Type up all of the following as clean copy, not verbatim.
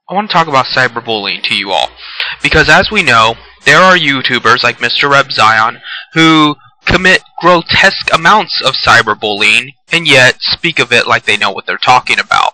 I want to talk about cyberbullying to you all. Because as we know, there are YouTubers like Mr. Reb Zion who commit grotesque amounts of cyberbullying and yet speak of it like they know what they're talking about.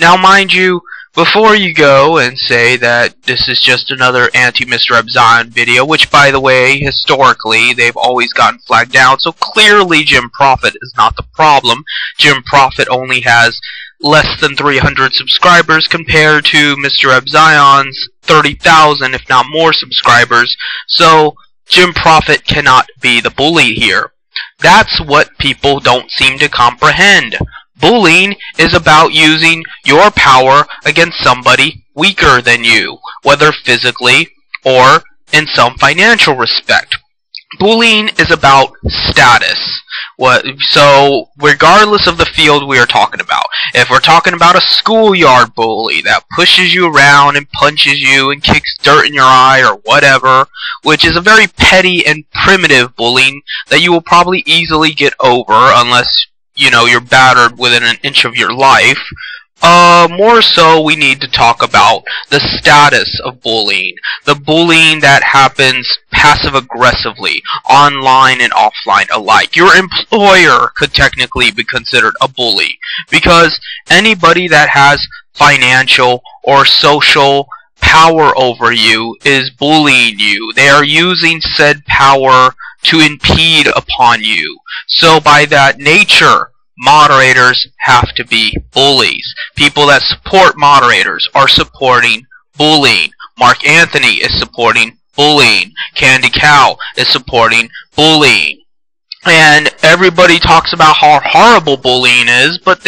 Now mind you, before you go and say that this is just another anti-Mr. Reb Zion video, which by the way, historically, they've always gotten flagged down, so clearly Jim Prophet is not the problem. Jim Prophet only has less than 300 subscribers compared to Mr. Reb Zion's 30,000, if not more, subscribers, so Jim Prophet cannot be the bully here. That's what people don't seem to comprehend. Bullying is about using your power against somebody weaker than you, whether physically or in some financial respect. Bullying is about status. So, regardless of the field we are talking about, if we're talking about a schoolyard bully that pushes you around and punches you and kicks dirt in your eye or whatever, which is a very petty and primitive bullying that you will probably easily get over unless, you know, you're battered within an inch of your life. More so, we need to talk about the status of bullying. The bullying that happens passive-aggressively, online and offline alike. Your employer could technically be considered a bully, because anybody that has financial or social power over you is bullying you. They are using said power to impede upon you. So by that nature, moderators have to be bullies. People that support moderators are supporting bullying. Mark Anthony is supporting bullying. Candy Cow is supporting bullying. And everybody talks about how horrible bullying is, but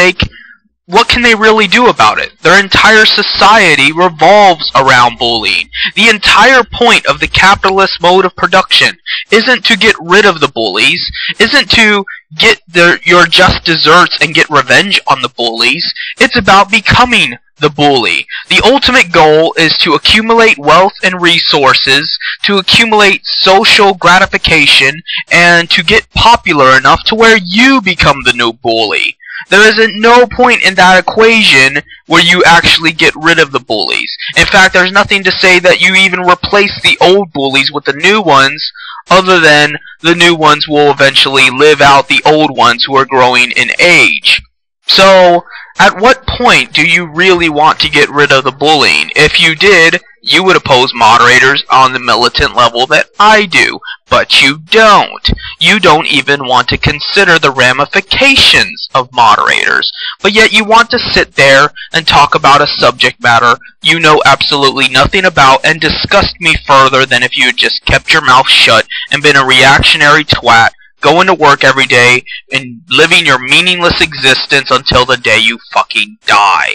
what can they really do about it? Their entire society revolves around bullying. The entire point of the capitalist mode of production isn't to get rid of the bullies, isn't to get your just desserts and get revenge on the bullies. It's about becoming the bully. The ultimate goal is to accumulate wealth and resources, to accumulate social gratification, and to get popular enough to where you become the new bully. There isn't no point in that equation where you actually get rid of the bullies. In fact, there's nothing to say that you even replace the old bullies with the new ones, other than the new ones will eventually live out the old ones who are growing in age. So, at what point do you really want to get rid of the bullying? If you did, you would oppose moderators on the militant level that I do, but you don't. You don't even want to consider the ramifications of moderators, but yet you want to sit there and talk about a subject matter you know absolutely nothing about and disgust me further than if you had just kept your mouth shut and been a reactionary twat, going to work every day and living your meaningless existence until the day you fucking die.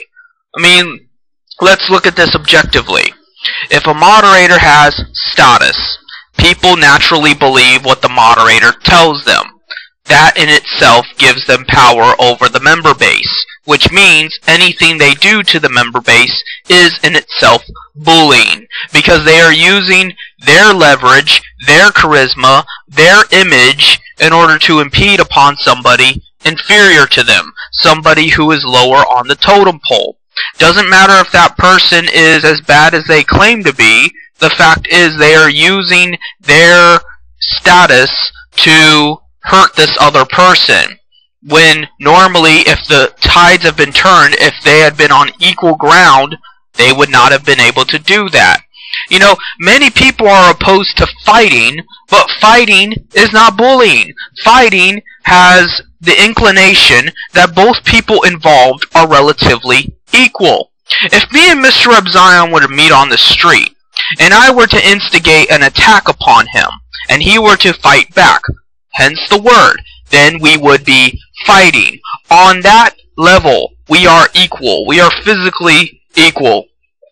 I mean, let's look at this objectively. If a moderator has status, people naturally believe what the moderator tells them. That in itself gives them power over the member base, which means anything they do to the member base is in itself bullying, because they are using their leverage, their charisma, their image in order to impede upon somebody inferior to them, somebody who is lower on the totem pole. Doesn't matter if that person is as bad as they claim to be, the fact is they are using their status to hurt this other person. When normally, if the tides have been turned, if they had been on equal ground, they would not have been able to do that. You know, many people are opposed to fighting, but fighting is not bullying. Fighting has the inclination that both people involved are relatively equal. If me and Mr. Reb Zion were to meet on the street, and I were to instigate an attack upon him, and he were to fight back, hence the word, then we would be fighting. On that level, we are equal. We are physically equal.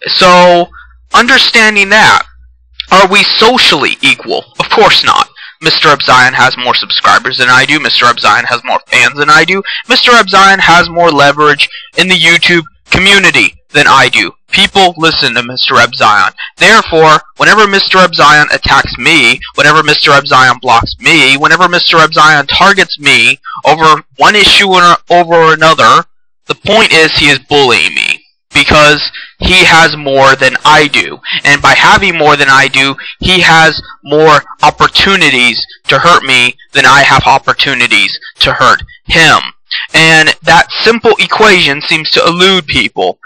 So, understanding that, are we socially equal? Of course not. Mr. Reb Zion has more subscribers than I do. Mr. Reb Zion has more fans than I do. Mr. Reb Zion has more leverage in the YouTube community than I do. People listen to Mr. Reb Zion. Therefore, whenever Mr. Reb Zion attacks me, whenever Mr. Reb Zion blocks me, whenever Mr. Reb Zion targets me over one issue or over another, the point is he is bullying me. because he has more than I do. And by having more than I do, he has more opportunities to hurt me than I have opportunities to hurt him. And that simple equation seems to elude people.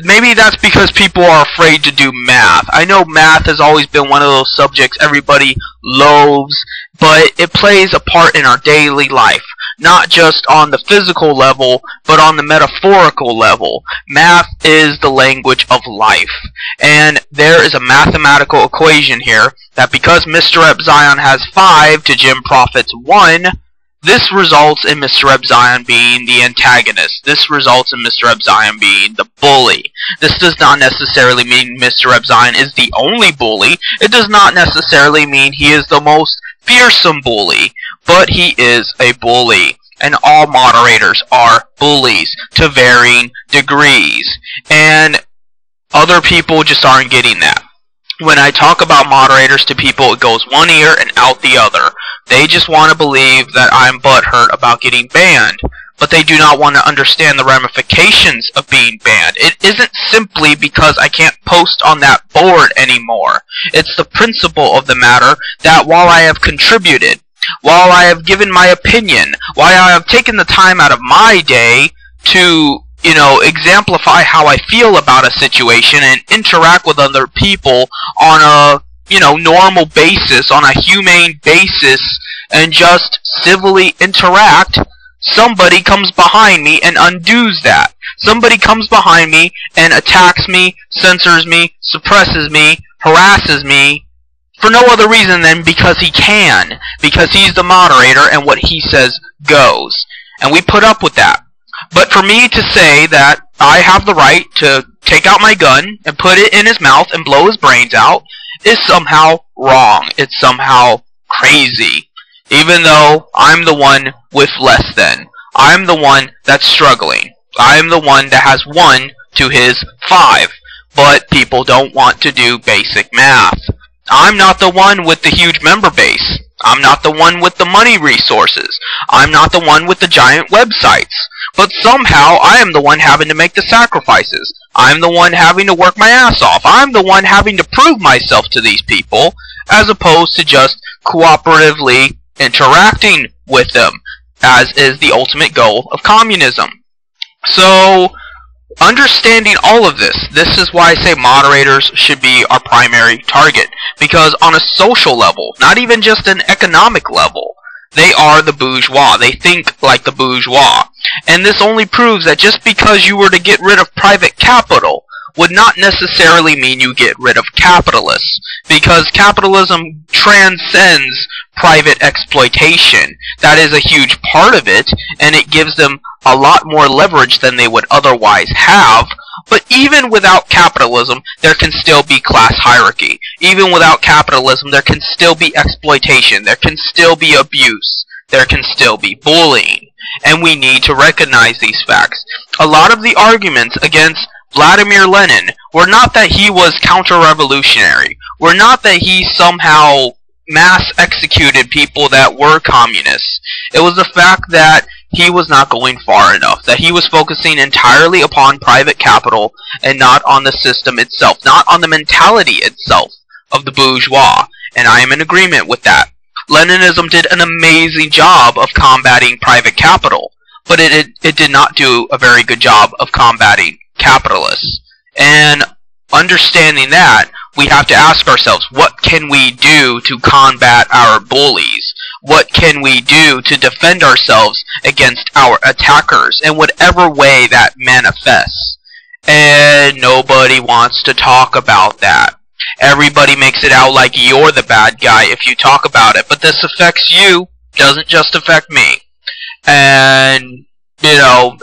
Maybe that's because people are afraid to do math. I know math has always been one of those subjects everybody loathes, but it plays a part in our daily life. Not just on the physical level, but on the metaphorical level. Math is the language of life. And there is a mathematical equation here that because Mr. Rep Zion has 5 to Jim Profit's 1, this results in Mr. Rep Zion being the antagonist. This results in Mr. Rep Zion being the bully. This does not necessarily mean Mr. Rep Zion is the only bully. It does not necessarily mean he is the most fearsome bully. But he is a bully. And all moderators are bullies to varying degrees. And other people just aren't getting that. When I talk about moderators to people, it goes one ear and out the other. They just want to believe that I'm butthurt about getting banned, but they do not want to understand the ramifications of being banned. It isn't simply because I can't post on that board anymore. It's the principle of the matter that while I have contributed, while I have given my opinion, while I have taken the time out of my day to exemplify how I feel about a situation and interact with other people on a, normal basis, on a humane basis, and just civilly interact, somebody comes behind me and undoes that. Somebody comes behind me and attacks me, censors me, suppresses me, harasses me, for no other reason than because he can. Because he's the moderator and what he says goes. And we put up with that. But for me to say that I have the right to take out my gun and put it in his mouth and blow his brains out is somehow wrong. It's somehow crazy. Even though I'm the one with less than. I'm the one that's struggling. I'm the one that has 1 to his 5. But people don't want to do basic math. I'm not the one with the huge member base. I'm not the one with the money resources. I'm not the one with the giant websites. But somehow, I am the one having to make the sacrifices. I'm the one having to work my ass off. I'm the one having to prove myself to these people, as opposed to just cooperatively interacting with them, as is the ultimate goal of communism. So, understanding all of this is why I say moderators should be our primary target. Because on a social level, not even just an economic level, they are the bourgeois. They think like the bourgeois. And this only proves that just because you were to get rid of private capital would not necessarily mean you get rid of capitalists. Because capitalism transcends private exploitation. That is a huge part of it, and it gives them a lot more leverage than they would otherwise have. But even without capitalism, there can still be class hierarchy. Even without capitalism, there can still be exploitation. There can still be abuse. There can still be bullying. And we need to recognize these facts. A lot of the arguments against Vladimir Lenin were not that he was counter-revolutionary, were not that he somehow mass-executed people that were communists. It was the fact that he was not going far enough, that he was focusing entirely upon private capital and not on the system itself, not on the mentality itself of the bourgeois, and I am in agreement with that. Leninism did an amazing job of combating private capital, but it did not do a very good job of combating capitalists. And understanding that, we have to ask ourselves, what can we do to combat our bullies? What can we do to defend ourselves against our attackers in whatever way that manifests? And nobody wants to talk about that. Everybody makes it out like you're the bad guy if you talk about it, but this affects you, doesn't just affect me. And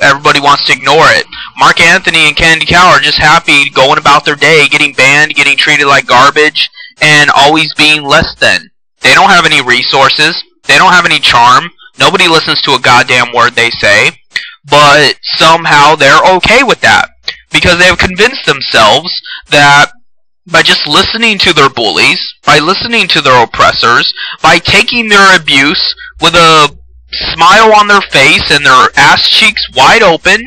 everybody wants to ignore it. Mark Anthony and Candy Cow are just happy going about their day, getting banned, getting treated like garbage, and always being less than. They don't have any resources. They don't have any charm. Nobody listens to a goddamn word they say. But somehow they're okay with that. Because they have convinced themselves that by just listening to their bullies, by listening to their oppressors, by taking their abuse with a smile on their face and their ass cheeks wide open,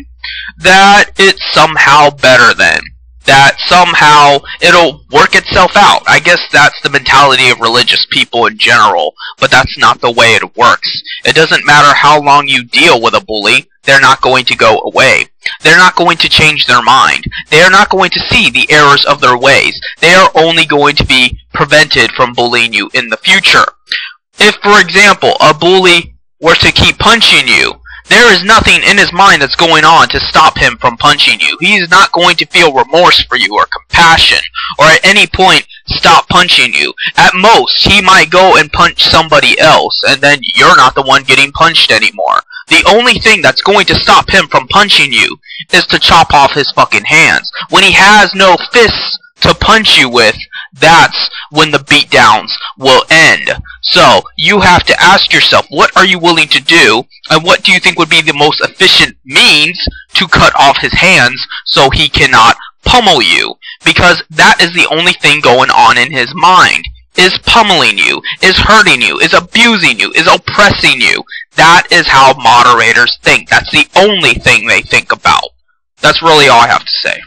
that it's somehow better than. That somehow it'll work itself out. I guess that's the mentality of religious people in general, but that's not the way it works. It doesn't matter how long you deal with a bully, they're not going to go away. They're not going to change their mind. They are not going to see the errors of their ways. They are only going to be prevented from bullying you in the future. If, for example, a bully were to keep punching you, there is nothing in his mind that's going on to stop him from punching you. He is not going to feel remorse for you or compassion, or at any point stop punching you. At most, he might go and punch somebody else, and then you're not the one getting punched anymore. The only thing that's going to stop him from punching you is to chop off his fucking hands. When he has no fists to punch you with, that's when the beatdowns will end. So, you have to ask yourself, what are you willing to do, and what do you think would be the most efficient means to cut off his hands so he cannot pummel you? Because that is the only thing going on in his mind. Is pummeling you, is hurting you, is abusing you, is oppressing you. That is how moderators think. That's the only thing they think about. That's really all I have to say.